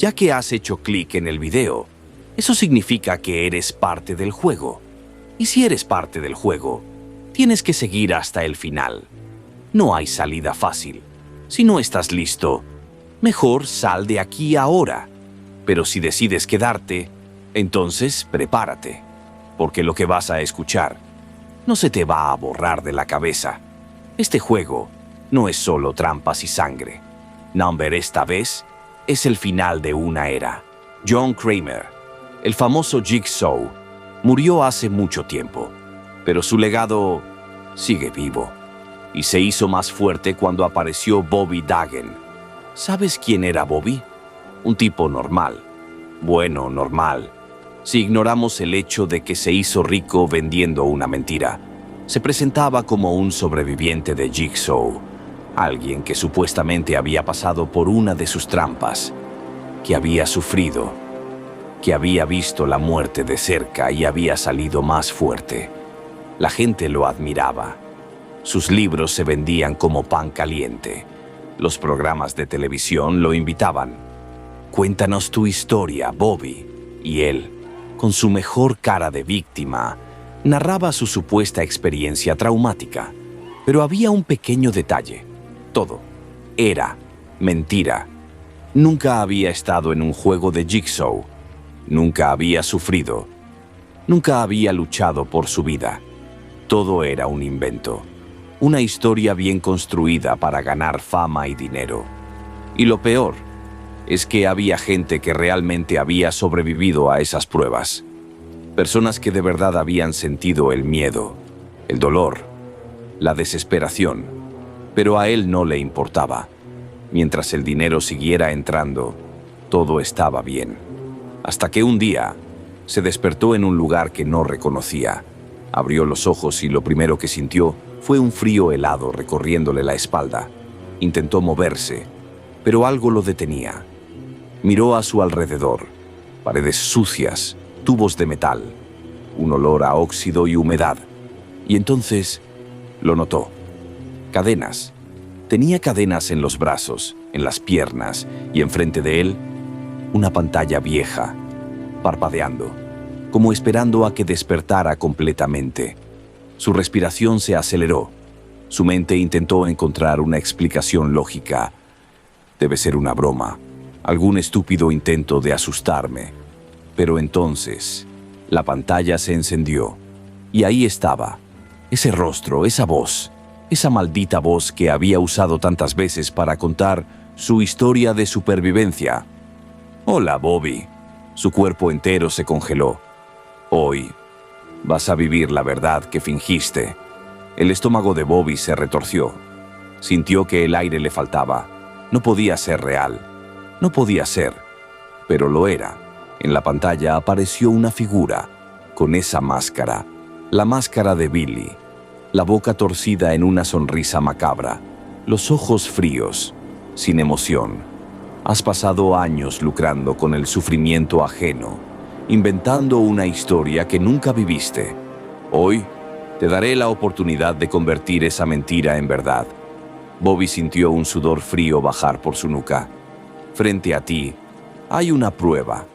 Ya que has hecho clic en el video, eso significa que eres parte del juego. Y si eres parte del juego, tienes que seguir hasta el final. No hay salida fácil. Si no estás listo, mejor sal de aquí ahora. Pero si decides quedarte, entonces prepárate, porque lo que vas a escuchar no se te va a borrar de la cabeza. Este juego no es solo trampas y sangre. Number esta vez es el final de una era. John Kramer, el famoso Jigsaw, murió hace mucho tiempo, pero su legado sigue vivo y se hizo más fuerte cuando apareció Bobby Dagen. ¿Sabes quién era Bobby? Un tipo normal. Bueno, normal. Si ignoramos el hecho de que se hizo rico vendiendo una mentira, se presentaba como un sobreviviente de Jigsaw, alguien que supuestamente había pasado por una de sus trampas, que había sufrido, que había visto la muerte de cerca y había salido más fuerte. La gente lo admiraba. Sus libros se vendían como pan caliente. Los programas de televisión lo invitaban. Cuéntanos tu historia, Bobby. Y él, con su mejor cara de víctima, narraba su supuesta experiencia traumática. Pero había un pequeño detalle. Todo era mentira. Nunca había estado en un juego de Jigsaw. Nunca había sufrido. Nunca había luchado por su vida. Todo era un invento. Una historia bien construida para ganar fama y dinero. Y lo peor es que había gente que realmente había sobrevivido a esas pruebas. Personas que de verdad habían sentido el miedo, el dolor, la desesperación. Pero a él no le importaba. Mientras el dinero siguiera entrando, todo estaba bien. Hasta que un día se despertó en un lugar que no reconocía. Abrió los ojos y lo primero que sintió fue un frío helado recorriéndole la espalda. Intentó moverse, pero algo lo detenía. Miró a su alrededor. Paredes sucias, tubos de metal, un olor a óxido y humedad. Y entonces lo notó. Cadenas. Tenía cadenas en los brazos, en las piernas y enfrente de él, una pantalla vieja, parpadeando, como esperando a que despertara completamente. Su respiración se aceleró. Su mente intentó encontrar una explicación lógica. Debe ser una broma, algún estúpido intento de asustarme. Pero entonces, la pantalla se encendió, y ahí estaba, ese rostro, esa voz, esa maldita voz que había usado tantas veces para contar su historia de supervivencia. «Hola, Bobby». Su cuerpo entero se congeló. «Hoy vas a vivir la verdad que fingiste». El estómago de Bobby se retorció. Sintió que el aire le faltaba. No podía ser real. No podía ser. Pero lo era. En la pantalla apareció una figura, con esa máscara. La máscara de Billy. La boca torcida en una sonrisa macabra. Los ojos fríos, sin emoción. Has pasado años lucrando con el sufrimiento ajeno, inventando una historia que nunca viviste. Hoy te daré la oportunidad de convertir esa mentira en verdad. Bobby sintió un sudor frío bajar por su nuca. Frente a ti hay una prueba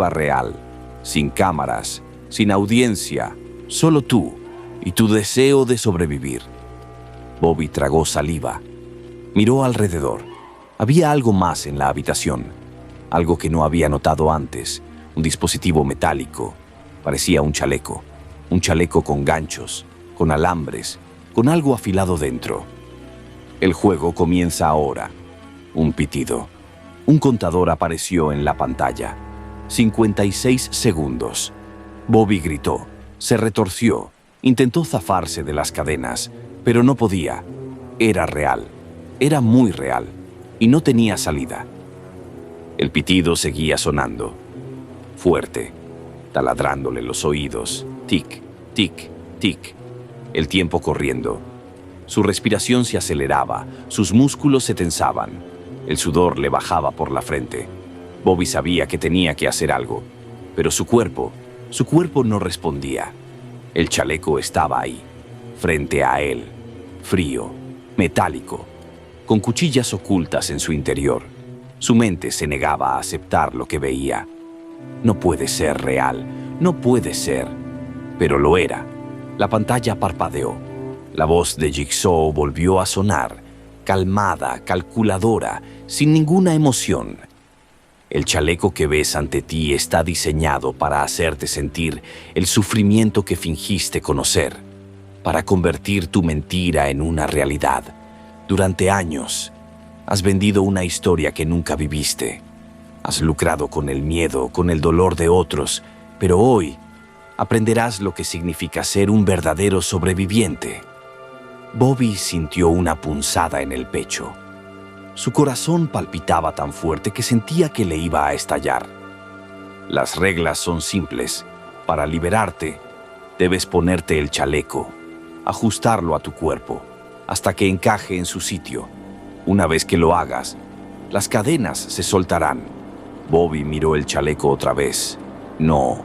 real, sin cámaras, sin audiencia, solo tú y tu deseo de sobrevivir. Bobby tragó saliva. Miró alrededor. Había algo más en la habitación, algo que no había notado antes, un dispositivo metálico. Parecía un chaleco con ganchos, con alambres, con algo afilado dentro. El juego comienza ahora. Un pitido. Un contador apareció en la pantalla. 56 segundos. Bobby gritó, se retorció, intentó zafarse de las cadenas, pero no podía. Era real, era muy real, y no tenía salida. El pitido seguía sonando, fuerte, taladrándole los oídos. Tic, tic, tic. El tiempo corriendo. Su respiración se aceleraba, sus músculos se tensaban. El sudor le bajaba por la frente. Bobby sabía que tenía que hacer algo, pero su cuerpo no respondía. El chaleco estaba ahí, frente a él, frío, metálico, con cuchillas ocultas en su interior. Su mente se negaba a aceptar lo que veía. No puede ser real, no puede ser. Pero lo era. La pantalla parpadeó. La voz de Jigsaw volvió a sonar, calmada, calculadora, sin ninguna emoción. El chaleco que ves ante ti está diseñado para hacerte sentir el sufrimiento que fingiste conocer, para convertir tu mentira en una realidad. Durante años, has vendido una historia que nunca viviste. Has lucrado con el miedo, con el dolor de otros, pero hoy aprenderás lo que significa ser un verdadero sobreviviente. Bobby sintió una punzada en el pecho. Su corazón palpitaba tan fuerte que sentía que le iba a estallar. Las reglas son simples. Para liberarte, debes ponerte el chaleco, ajustarlo a tu cuerpo, hasta que encaje en su sitio. Una vez que lo hagas, las cadenas se soltarán. Bobby miró el chaleco otra vez. No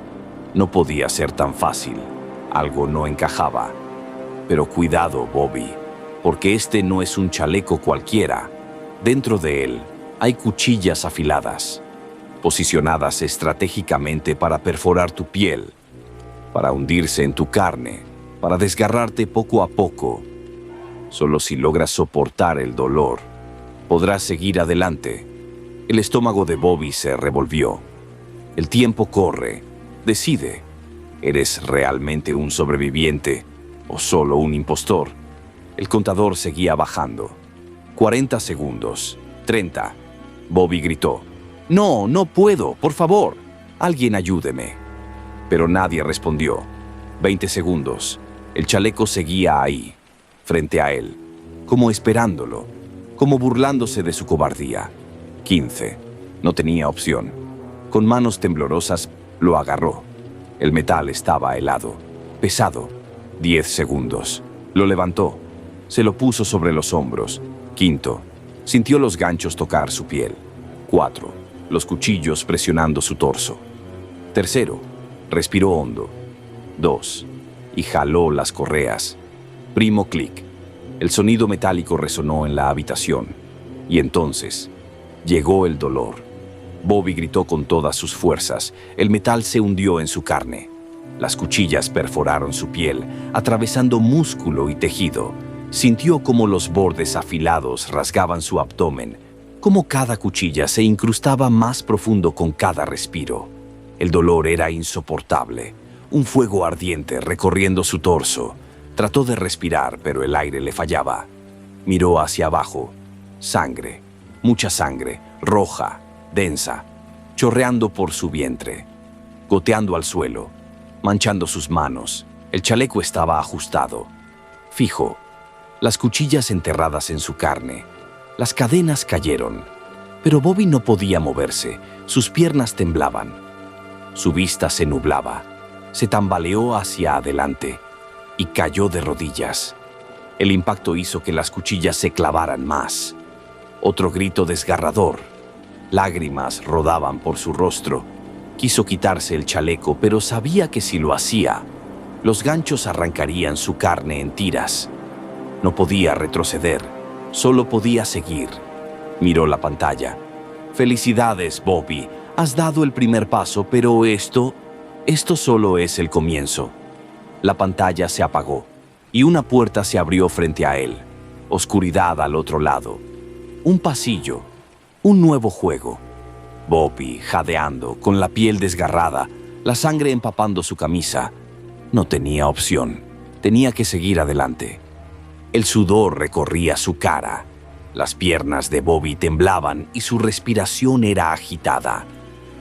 podía ser tan fácil. Algo no encajaba. Pero cuidado, Bobby, porque este no es un chaleco cualquiera. Dentro de él hay cuchillas afiladas, posicionadas estratégicamente para perforar tu piel, para hundirse en tu carne, para desgarrarte poco a poco. Solo si logras soportar el dolor, podrás seguir adelante. El estómago de Bobby se revolvió. El tiempo corre. Decide, ¿eres realmente un sobreviviente o solo un impostor? El contador seguía bajando. 40 segundos. 30. Bobby gritó. No puedo, por favor. Alguien ayúdeme. Pero nadie respondió. 20 segundos. El chaleco seguía ahí, frente a él, como esperándolo, como burlándose de su cobardía. 15. No tenía opción. Con manos temblorosas lo agarró. El metal estaba helado, pesado. 10 segundos. Lo levantó. Se lo puso sobre los hombros. 5. Sintió los ganchos tocar su piel. 4. Los cuchillos presionando su torso. 3. Respiró hondo. 2. Y jaló las correas. Primo clic. El sonido metálico resonó en la habitación. Y entonces llegó el dolor. Bobby gritó con todas sus fuerzas. El metal se hundió en su carne. Las cuchillas perforaron su piel, atravesando músculo y tejido. Sintió cómo los bordes afilados rasgaban su abdomen, cómo cada cuchilla se incrustaba más profundo con cada respiro. El dolor era insoportable, un fuego ardiente recorriendo su torso. Trató de respirar, pero el aire le fallaba. Miró hacia abajo. Sangre, mucha sangre, roja, densa, chorreando por su vientre, goteando al suelo, manchando sus manos. El chaleco estaba ajustado, fijo. Las cuchillas enterradas en su carne. Las cadenas cayeron. Pero Bobby no podía moverse. Sus piernas temblaban. Su vista se nublaba. Se tambaleó hacia adelante y cayó de rodillas. El impacto hizo que las cuchillas se clavaran más. Otro grito desgarrador. Lágrimas rodaban por su rostro. Quiso quitarse el chaleco, pero sabía que si lo hacía, los ganchos arrancarían su carne en tiras. No podía retroceder, solo podía seguir. Miró la pantalla. Felicidades, Bobby. Has dado el primer paso, pero esto solo es el comienzo. La pantalla se apagó y una puerta se abrió frente a él. Oscuridad al otro lado. Un pasillo. Un nuevo juego. Bobby, jadeando, con la piel desgarrada, la sangre empapando su camisa. No tenía opción. Tenía que seguir adelante. El sudor recorría su cara. Las piernas de Bobby temblaban y su respiración era agitada.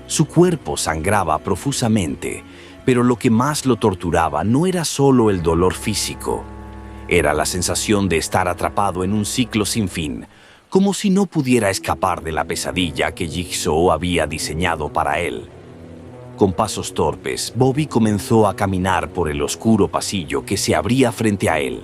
Su cuerpo sangraba profusamente, pero lo que más lo torturaba no era solo el dolor físico. Era la sensación de estar atrapado en un ciclo sin fin, como si no pudiera escapar de la pesadilla que Jigsaw había diseñado para él. Con pasos torpes, Bobby comenzó a caminar por el oscuro pasillo que se abría frente a él.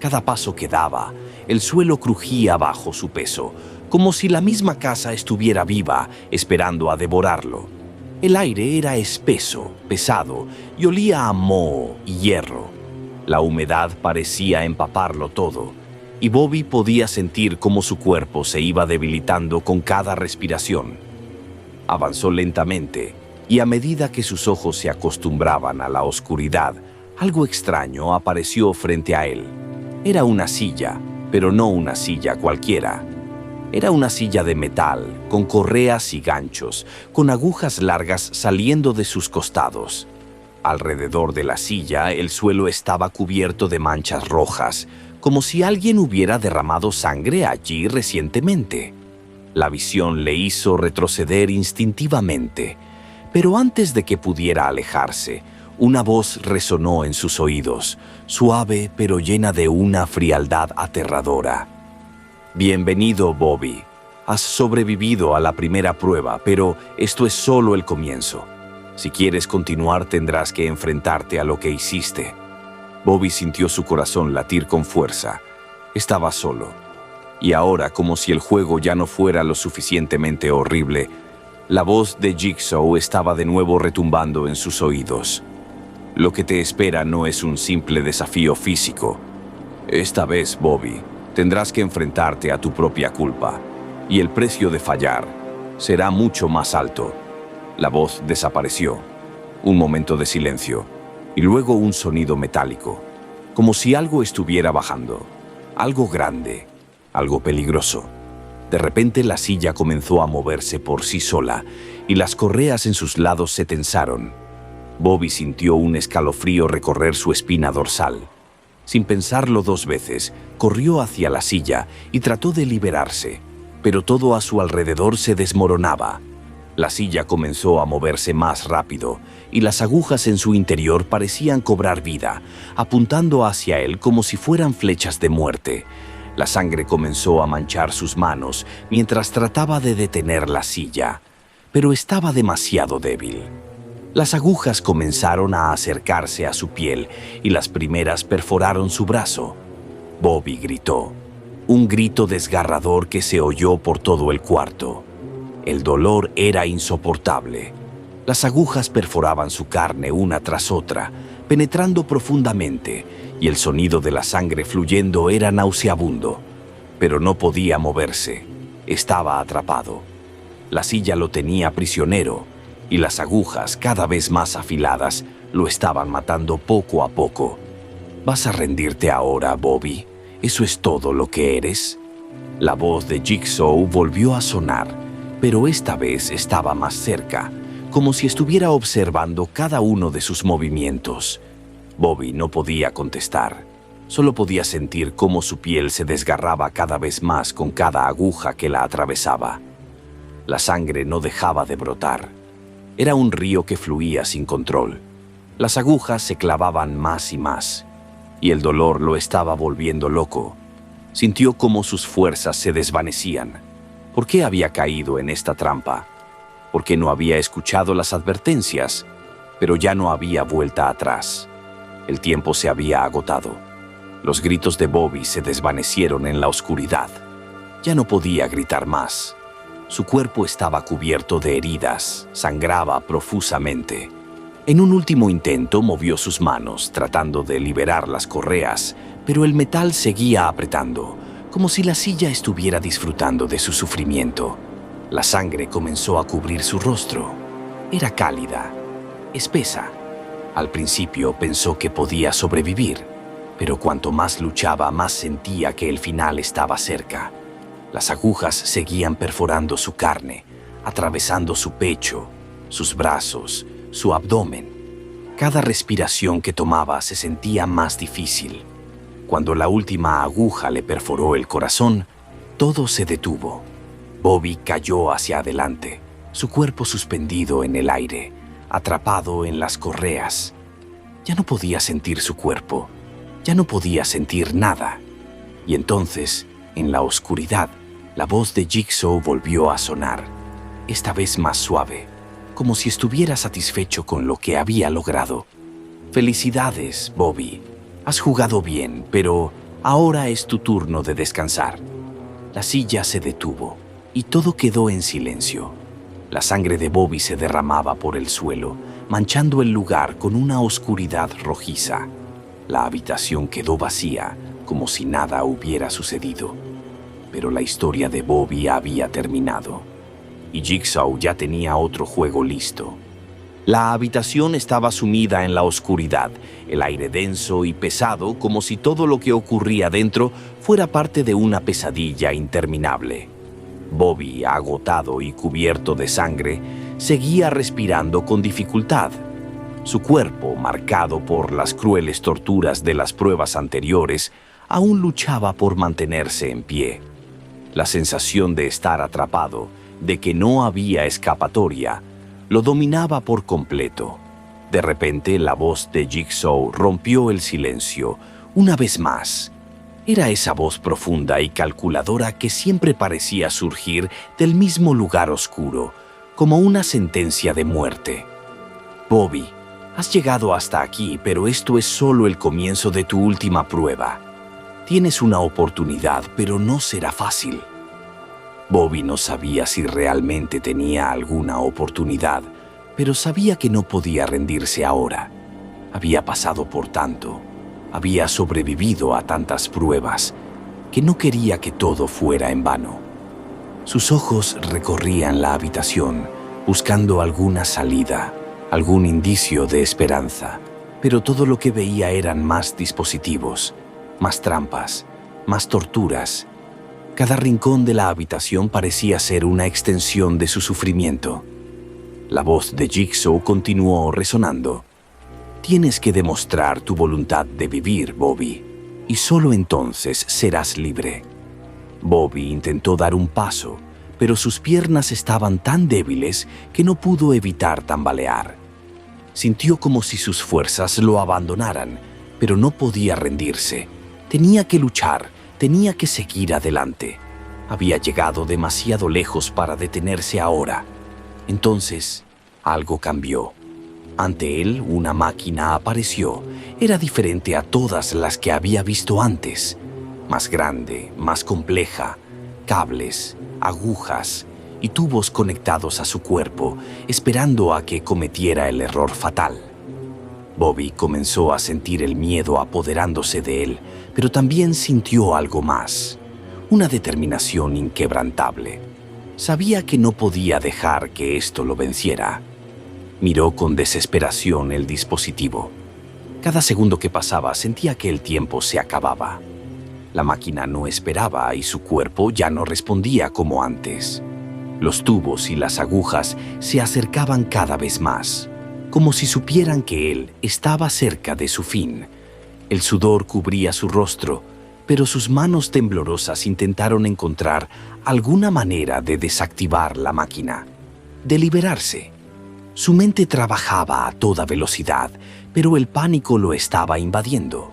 Cada paso que daba, el suelo crujía bajo su peso, como si la misma casa estuviera viva, esperando a devorarlo. El aire era espeso, pesado, y olía a moho y hierro. La humedad parecía empaparlo todo. y Bobby podía sentir cómo su cuerpo se iba debilitando con cada respiración. Avanzó lentamente, y a medida que sus ojos se acostumbraban a la oscuridad, algo extraño apareció frente a él. Era una silla, pero no una silla cualquiera. Era una silla de metal, con correas y ganchos, con agujas largas saliendo de sus costados. Alrededor de la silla, el suelo estaba cubierto de manchas rojas, como si alguien hubiera derramado sangre allí recientemente. La visión le hizo retroceder instintivamente, pero antes de que pudiera alejarse, una voz resonó en sus oídos, suave pero llena de una frialdad aterradora. «Bienvenido, Bobby. Has sobrevivido a la primera prueba, pero esto es solo el comienzo. Si quieres continuar, tendrás que enfrentarte a lo que hiciste». Bobby sintió su corazón latir con fuerza. Estaba solo. Y ahora, como si el juego ya no fuera lo suficientemente horrible, la voz de Jigsaw estaba de nuevo retumbando en sus oídos. «Lo que te espera no es un simple desafío físico. Esta vez, Bobby, tendrás que enfrentarte a tu propia culpa, y el precio de fallar será mucho más alto». La voz desapareció. Un momento de silencio, y luego un sonido metálico, como si algo estuviera bajando. Algo grande, algo peligroso. De repente la silla comenzó a moverse por sí sola, y las correas en sus lados se tensaron. Bobby sintió un escalofrío recorrer su espina dorsal. Sin pensarlo dos veces, corrió hacia la silla y trató de liberarse, pero todo a su alrededor se desmoronaba. La silla comenzó a moverse más rápido, y las agujas en su interior parecían cobrar vida, apuntando hacia él como si fueran flechas de muerte. La sangre comenzó a manchar sus manos mientras trataba de detener la silla, pero estaba demasiado débil. Las agujas comenzaron a acercarse a su piel y las primeras perforaron su brazo. Bobby gritó, un grito desgarrador que se oyó por todo el cuarto. El dolor era insoportable. Las agujas perforaban su carne una tras otra, penetrando profundamente, y el sonido de la sangre fluyendo era nauseabundo. Pero no podía moverse. Estaba atrapado. La silla lo tenía prisionero, y las agujas, cada vez más afiladas, lo estaban matando poco a poco. ¿Vas a rendirte ahora, Bobby? ¿Eso es todo lo que eres? La voz de Jigsaw volvió a sonar, pero esta vez estaba más cerca, como si estuviera observando cada uno de sus movimientos. Bobby no podía contestar. Solo podía sentir cómo su piel se desgarraba cada vez más con cada aguja que la atravesaba. La sangre no dejaba de brotar. Era un río que fluía sin control. Las agujas se clavaban más y más, y el dolor lo estaba volviendo loco. Sintió cómo sus fuerzas se desvanecían. ¿Por qué había caído en esta trampa? ¿Por qué no había escuchado las advertencias? Pero ya no había vuelta atrás. El tiempo se había agotado. Los gritos de Bobby se desvanecieron en la oscuridad. Ya no podía gritar más. Su cuerpo estaba cubierto de heridas, sangraba profusamente. En un último intento movió sus manos, tratando de liberar las correas, pero el metal seguía apretando, como si la silla estuviera disfrutando de su sufrimiento. La sangre comenzó a cubrir su rostro. Era cálida, espesa. Al principio pensó que podía sobrevivir, pero cuanto más luchaba, más sentía que el final estaba cerca. Las agujas seguían perforando su carne, atravesando su pecho, sus brazos, su abdomen. Cada respiración que tomaba se sentía más difícil. Cuando la última aguja le perforó el corazón, todo se detuvo. Bobby cayó hacia adelante, su cuerpo suspendido en el aire, atrapado en las correas. Ya no podía sentir su cuerpo, ya no podía sentir nada. Y entonces, en la oscuridad, la voz de Jigsaw volvió a sonar, esta vez más suave, como si estuviera satisfecho con lo que había logrado. «Felicidades, Bobby. Has jugado bien, pero ahora es tu turno de descansar». La silla se detuvo y todo quedó en silencio. La sangre de Bobby se derramaba por el suelo, manchando el lugar con una oscuridad rojiza. La habitación quedó vacía, como si nada hubiera sucedido. Pero la historia de Bobby había terminado, y Jigsaw ya tenía otro juego listo. La habitación estaba sumida en la oscuridad, el aire denso y pesado, como si todo lo que ocurría dentro fuera parte de una pesadilla interminable. Bobby, agotado y cubierto de sangre, seguía respirando con dificultad. Su cuerpo, marcado por las crueles torturas de las pruebas anteriores, aún luchaba por mantenerse en pie. La sensación de estar atrapado, de que no había escapatoria, lo dominaba por completo. De repente, la voz de Jigsaw rompió el silencio, una vez más. Era esa voz profunda y calculadora que siempre parecía surgir del mismo lugar oscuro, como una sentencia de muerte. Bobby, has llegado hasta aquí, pero esto es solo el comienzo de tu última prueba. Tienes una oportunidad, pero no será fácil. Bobby no sabía si realmente tenía alguna oportunidad, pero sabía que no podía rendirse ahora. Había pasado por tanto, había sobrevivido a tantas pruebas, que no quería que todo fuera en vano. Sus ojos recorrían la habitación, buscando alguna salida, algún indicio de esperanza, pero todo lo que veía eran más dispositivos, más trampas, más torturas. Cada rincón de la habitación parecía ser una extensión de su sufrimiento. La voz de Jigsaw continuó resonando. Tienes que demostrar tu voluntad de vivir, Bobby, y solo entonces serás libre. Bobby intentó dar un paso, pero sus piernas estaban tan débiles que no pudo evitar tambalear. Sintió como si sus fuerzas lo abandonaran, pero no podía rendirse. Tenía que luchar. Tenía que seguir adelante. Había llegado demasiado lejos para detenerse ahora. Entonces, algo cambió. Ante él, una máquina apareció. Era diferente a todas las que había visto antes. Más grande, más compleja. Cables, agujas y tubos conectados a su cuerpo, esperando a que cometiera el error fatal. Bobby comenzó a sentir el miedo apoderándose de él, pero también sintió algo más, una determinación inquebrantable. Sabía que no podía dejar que esto lo venciera. Miró con desesperación el dispositivo. Cada segundo que pasaba sentía que el tiempo se acababa. La máquina no esperaba y su cuerpo ya no respondía como antes. Los tubos y las agujas se acercaban cada vez más, como si supieran que él estaba cerca de su fin. El sudor cubría su rostro, pero sus manos temblorosas intentaron encontrar alguna manera de desactivar la máquina, de liberarse. Su mente trabajaba a toda velocidad, pero el pánico lo estaba invadiendo.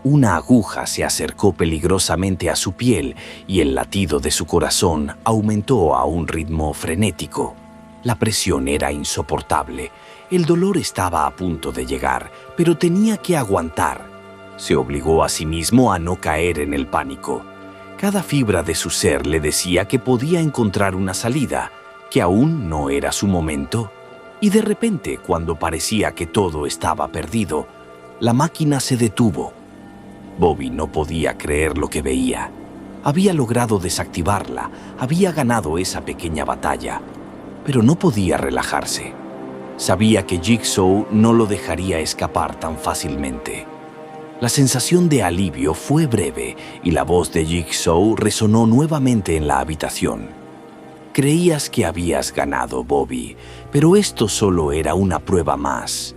Una aguja se acercó peligrosamente a su piel y el latido de su corazón aumentó a un ritmo frenético. La presión era insoportable. El dolor estaba a punto de llegar, pero tenía que aguantar. Se obligó a sí mismo a no caer en el pánico. Cada fibra de su ser le decía que podía encontrar una salida, que aún no era su momento. Y de repente, cuando parecía que todo estaba perdido, la máquina se detuvo. Bobby no podía creer lo que veía. Había logrado desactivarla, había ganado esa pequeña batalla, pero no podía relajarse. Sabía que Jigsaw no lo dejaría escapar tan fácilmente. La sensación de alivio fue breve y la voz de Jigsaw resonó nuevamente en la habitación. Creías que habías ganado, Bobby, pero esto solo era una prueba más.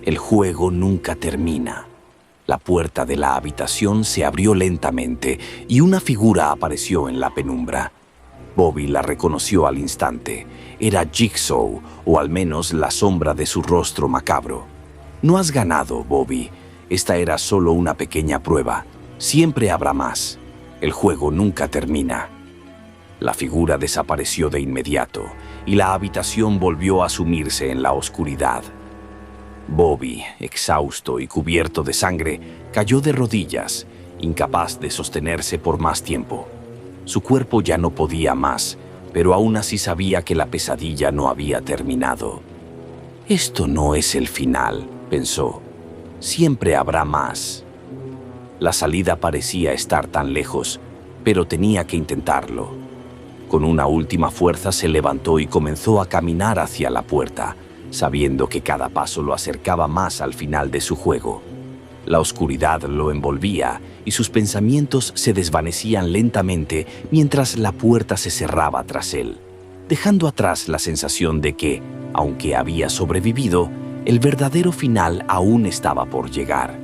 El juego nunca termina. La puerta de la habitación se abrió lentamente y una figura apareció en la penumbra. Bobby la reconoció al instante. Era Jigsaw, o al menos la sombra de su rostro macabro. No has ganado, Bobby. Esta era solo una pequeña prueba. Siempre habrá más. El juego nunca termina. La figura desapareció de inmediato y la habitación volvió a sumirse en la oscuridad. Bobby, exhausto y cubierto de sangre, cayó de rodillas, incapaz de sostenerse por más tiempo. Su cuerpo ya no podía más, pero aún así sabía que la pesadilla no había terminado. Esto no es el final, pensó. Siempre habrá más. La salida parecía estar tan lejos, pero tenía que intentarlo. Con una última fuerza se levantó y comenzó a caminar hacia la puerta, sabiendo que cada paso lo acercaba más al final de su juego. La oscuridad lo envolvía y sus pensamientos se desvanecían lentamente mientras la puerta se cerraba tras él, dejando atrás la sensación de que, aunque había sobrevivido, el verdadero final aún estaba por llegar.